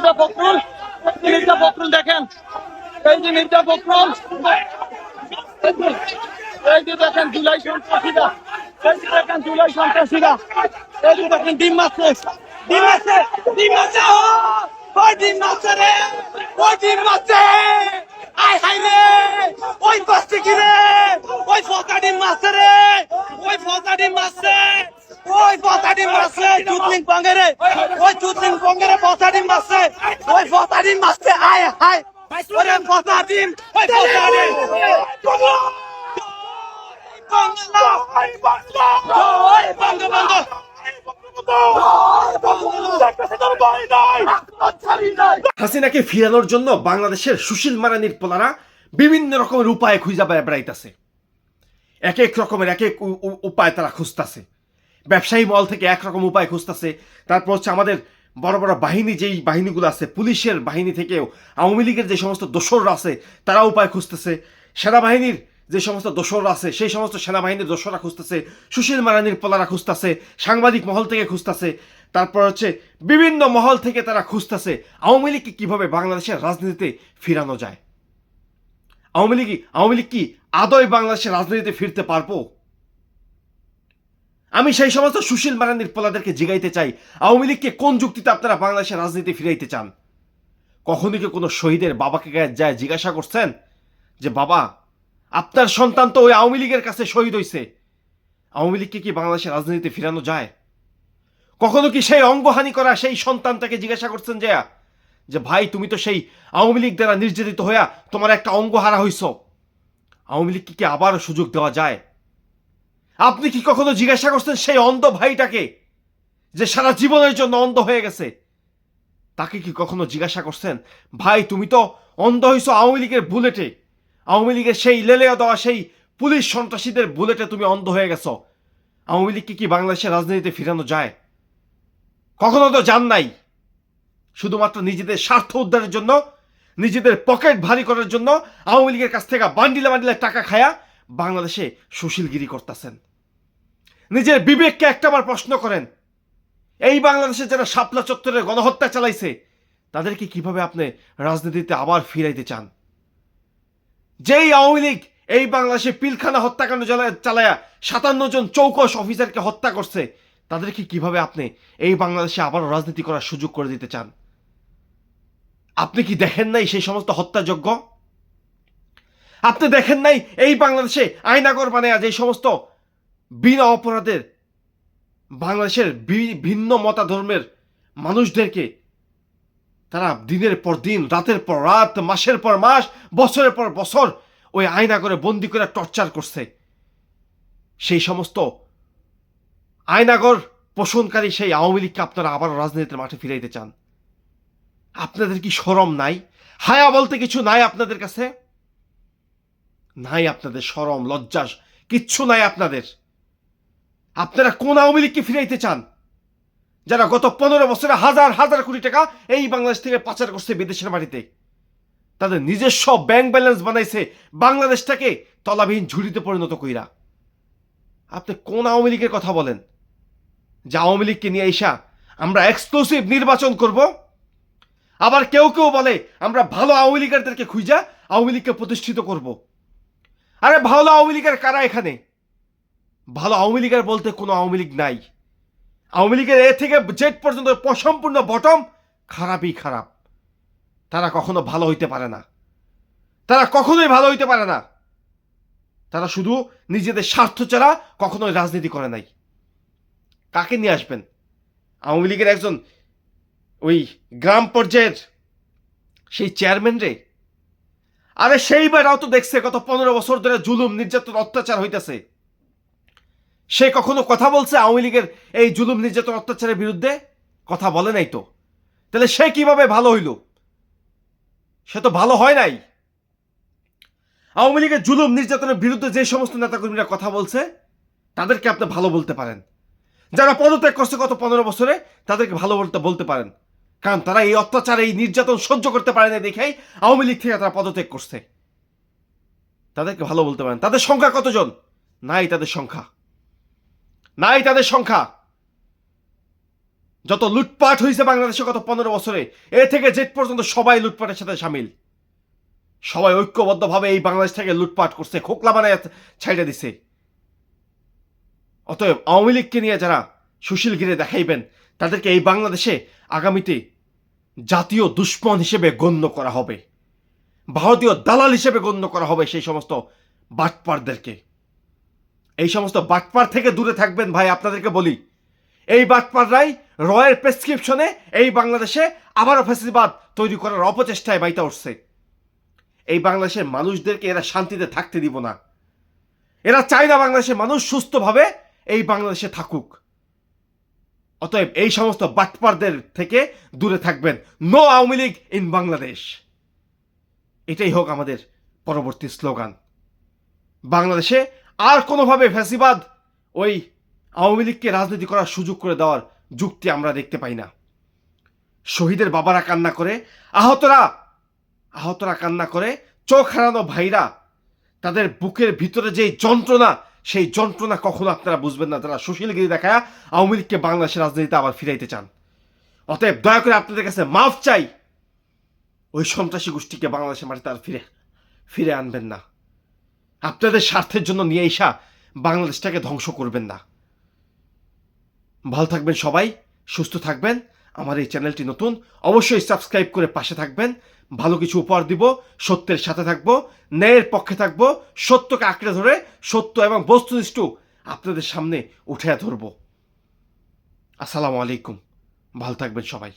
মির্জা ফখরুল, মির্জা ফখরুল দেখেন, এই যে মির্জা ফখরুল, এই যে দেখেন জুলাই সন্ত্রাসীরা, এই যে দেখেন জুলাই সন্ত্রাসীরা, এই যে দেখেন ডিম মারছে, ডিম মারছে, ডিম মারছে, ওই ডিম মারছে রে, ওই ডিম মারছে, আয় হাই রে, ওই পাশে কি রে, ওই ফোকা ডিম মারছে রে, ওই ফোকা ডিম মারছে, ওই ফোকা ডিম মারছে, চুতলিং পঙ্গেরে, ওই চুতলিং পঙ্গেরে ফোকা ডিম মারছে, ওই ফোকা ডিম মারছে, আয় হাই, ওরে ফোকা ডিম, ওই ফোকা ডিম, হাসিনাকে ফিরানোর জন্য বাংলাদেশের সুশীল মারানির পোলারা বিভিন্ন রকমের উপায় খুঁজা বেড়াইতেছে। এক এক রকমের এক এক উপায় তারা খুঁজতেছে। ব্যবসায়ী মহল থেকে একরকম উপায় খুঁজতেছে। তারপর হচ্ছে আমাদের বড় বড় বাহিনী, যেই বাহিনীগুলো আছে, পুলিশের বাহিনী থেকেও আওয়ামী লীগের যে সমস্ত দোসররা আছে তারা উপায় খুঁজতেছে। সেনাবাহিনীর যে সমস্ত দোসররা আছে সেই সমস্ত সেনাবাহিনীর দোসররা খুঁজতেছে, সুশীল মারানির পোলারা খুঁজতেছে, সাংবাদিক মহল থেকে খুঁজতেছে, তারপর হচ্ছে বিভিন্ন মহল থেকে তারা খুঁজতেছে আওয়ামী লীগকে কীভাবে বাংলাদেশের রাজনীতিতে ফিরানো যায়। আওয়ামী লীগ কি আদৌ বাংলাদেশের রাজনীতিতে ফিরতে পারবো? আমি সেই সমস্ত সুশীল মারানির পোলাদেরকে জিগাইতে চাই, আওয়ামী লীগকে কোন যুক্তিতে আপনারা বাংলাদেশের রাজনীতি ফিরাইতে চান? কখনই কি কোনো শহীদের বাবাকে যায় জিজ্ঞাসা করছেন যে বাবা, আপনার সন্তান তো ওই আওয়ামী লীগের কাছে শহীদ হয়েছে, আওয়ামী লীগকে কি বাংলাদেশের রাজনীতিতে ফিরানো যায়? কখনো কি সেই অঙ্গহানি করা সেই সন্তানটাকে জিজ্ঞাসা করছেন যে ভাই, তুমি তো সেই আওয়ামী লীগ দ্বারা নির্যাতিত হইয়া তোমার একটা অঙ্গ হারা হইছ, আওয়ামী লীগকে কি আবারও সুযোগ দেওয়া যায়? আপনি কি কখনো জিজ্ঞাসা করছেন সেই অন্ধ ভাইটাকে, যে সারা জীবনের জন্য অন্ধ হয়ে গেছে, তাকে কি কখনো জিজ্ঞাসা করছেন ভাই, তুমি তো অন্ধ হইছো আওয়ামী লীগের বুলেটে, আওয়ামী লীগের সেই লেলেয়া দেওয়া সেই পুলিশ সন্ত্রাসীদের বুলেটে তুমি অন্ধ হয়ে গেছো, আওয়ামী লীগকে কি বাংলাদেশের রাজনীতিতে ফিরানো যায়? কখনো তো জান নাই। শুধুমাত্র নিজেদের স্বার্থ উদ্ধারের জন্য, নিজেদের পকেট ভারী করার জন্য আওয়ামী লীগের কাছ থেকে বান্ডিলে বান্ডিলে টাকা খায়া বাংলাদেশে সুশীলগিরি করতেছেন। নিজের বিবেককে একটাবার প্রশ্ন করেন, এই বাংলাদেশে যারা শাপলা চত্বরে গণহত্যা চালাইছে তাদেরকে কিভাবে আপনি রাজনীতিতে আবার ফিরাইতে চান? যেই আওয়ামী লীগ এই বাংলাদেশে পিলখানা হত্যাকাণ্ড চালায়া 57 জন চৌকস অফিসারকে হত্যা করছে, তাদেরকে কিভাবে আপনি এই বাংলাদেশে আবারও রাজনীতি করার সুযোগ করে দিতে চান? আপনি কি দেখেন নাই সেই সমস্ত হত্যাযজ্ঞ? আপনি দেখেন নাই এই বাংলাদেশে আয়নাগর বানায়া যে সমস্ত বিনা অপরাধের বাংলাদেশের ভিন্ন মতাধর্মের মানুষদেরকে তারা দিনের পর দিন, রাতের পর রাত, মাসের পর মাস, বছরের পর বছর ওই আয়নাগরে বন্দি করে টর্চার করছে? সেই সমস্ত আয়নাগর পোষণকারী সেই আওয়ামী লীগকে আপনারা আবার রাজনীতির মাঠে ফিরাইতে চান? আপনাদের কি শরম নাই? হায়া বলতে কিছু নাই আপনাদের কাছে? নাই আপনাদের শরম লজ্জা কিচ্ছু নাই আপনাদের? আপনারা কোন আওয়ামী লীগকে ফিরাইতে চান, যারা গত 15 বছরে হাজার হাজার কোটি টাকা এই বাংলাদেশ থেকে পাচার করছে বিদেশের মাটিতে? তাদের নিজস্ব ব্যাংক ব্যালেন্স বানাইছে বাংলাদেশটাকে তলাবিহীন ঝুড়িতে পরিণত কইরা। আপনি কোন আওয়ামী লীগের কথা বলেন? যে আওয়ামী লীগকে নিয়ে এসা আমরা এক্সক্লুসিভ নির্বাচন করব? আবার কেউ কেউ বলে আমরা ভালো আওয়ামী লীগারদেরকে খুঁজা আওয়ামী লীগকে প্রতিষ্ঠিত করব। আরে ভালো আওয়ামী লীগের কারা এখানে? ভালো আওয়ামী লীগের বলতে কোনো আওয়ামী লীগ নাই। আওয়ামী লীগের এ থেকে জেড পর্যন্ত সম্পূর্ণ বটম খারাপই খারাপ। তারা কখনো ভালো হইতে পারে না, তারা কখনোই ভালো হইতে পারে না। তারা শুধু নিজেদের স্বার্থ ছাড়া কখনোই রাজনীতি করে নাই। কাকে নিয়ে আসবেন? আওয়ামী লীগের একজন ওই গ্রাম পর্যায়ের সেই চেয়ারম্যান রে? আরে সেই বেড়াও তো দেখছে কত 15 বছর ধরে জুলুম নির্যাতন অত্যাচার হইতেছে। সে কখনো কথা বলছে আওয়ামী লীগের এই জুলুম নির্যাতন অত্যাচারের বিরুদ্ধে? কথা বলে নাই তো। তাহলে সে কিভাবে ভালো হইল? সে তো ভালো হয় নাই। আওয়ামী লীগের জুলুম নির্যাতনের বিরুদ্ধে যে সমস্ত নেতাকর্মীরা কথা বলছে তাদেরকে আপনি ভালো বলতে পারেন। যারা পদত্যাগ করছে গত 15 বছরে তাদেরকে ভালো বলতে পারেন, কারণ তারা এই অত্যাচার এই নির্যাতন সহ্য করতে পারে না দেখেই আওয়ামী লীগ থেকে তারা পদত্যাগ করছে। তাদেরকে ভালো বলতে পারেন। তাদের সংখ্যা কতজন? নাই তাদের সংখ্যা, নাই তাদের সংখ্যা। যত লুটপাট হয়েছে বাংলাদেশে গত 15 বছরে, এ থেকে জেড পর্যন্ত সবাই লুটপাটের সাথে সামিল। সবাই ঐক্যবদ্ধভাবে এই বাংলাদেশ থেকে লুটপাট করছে, খোকলা বানায় ছাইড়ে দিছে। অতএব আওয়ামী লীগকে নিয়ে যারা সুশীলগিরি দেখাইবেন, তাদেরকে এই বাংলাদেশে আগামীতে জাতীয় দুশ্মন হিসেবে গণ্য করা হবে, ভারতীয় দালাল হিসেবে গণ্য করা হবে সেই সমস্ত বাটপারদেরকে। এই সমস্ত বাটপার থেকে দূরে থাকবেন ভাই, আপনাদেরকে বলি। এই বাটপাররাই রয়ের প্রেসক্রিপশনে এই বাংলাদেশে আবারও ফ্যাসিবাদ তৈরি করার অপচেষ্টায় বাইতা উঠছে। এই বাংলাদেশের মানুষদেরকে এরা শান্তিতে থাকতে দিব না। এরা চায় না বাংলাদেশের মানুষ সুস্থভাবে এই বাংলাদেশে থাকুক। অতএব এই সমস্ত বাটপারদের থেকে দূরে থাকবেন। No Awami league in Bangladesh, এটাই হোক আমাদের পরবর্তী স্লোগান। বাংলাদেশে আর কোনোভাবে ফ্যাসিবাদ ওই আওয়ামী লীগকে রাজনীতি করার সুযোগ করে দেওয়ার যুক্তি আমরা দেখতে পাই না। শহীদের বাবারা কান্না করে, আহতরা কান্না করে, চোখ হারানো ভাইরা, তাদের বুকের ভিতরে যে যন্ত্রণা, সেই যন্ত্রণা কখনো আপনারা বুঝবেন না যারা সুশীলগিরি দেখায় আওয়ামী লীগকে বাংলাদেশের রাজনীতিতে আবার ফিরাইতে চান। অতএব দয়া করে আপনাদের কাছে মাফ চাই, ওই সন্ত্রাসী গোষ্ঠীকে বাংলাদেশের মাটিতে আর ফিরে আনবেন না। আপনাদের স্বার্থের জন্য নিয়ে এসা বাংলাদেশটাকে ধ্বংস করবেন না। ভালো থাকবেন সবাই, সুস্থ থাকবেন। আমার এই চ্যানেলটি নতুন, অবশ্যই সাবস্ক্রাইব করে পাশে থাকবেন। ভালো কিছু উপহার দিব, সত্যের সাথে থাকব, ন্যায়ের পক্ষে থাকব, সত্যকে আঁকড়ে ধরে সত্য এবং বস্তুনিষ্ঠ আপনাদের সামনে উঠে ধরব। আসসালামু আলাইকুম, ভালো থাকবেন সবাই।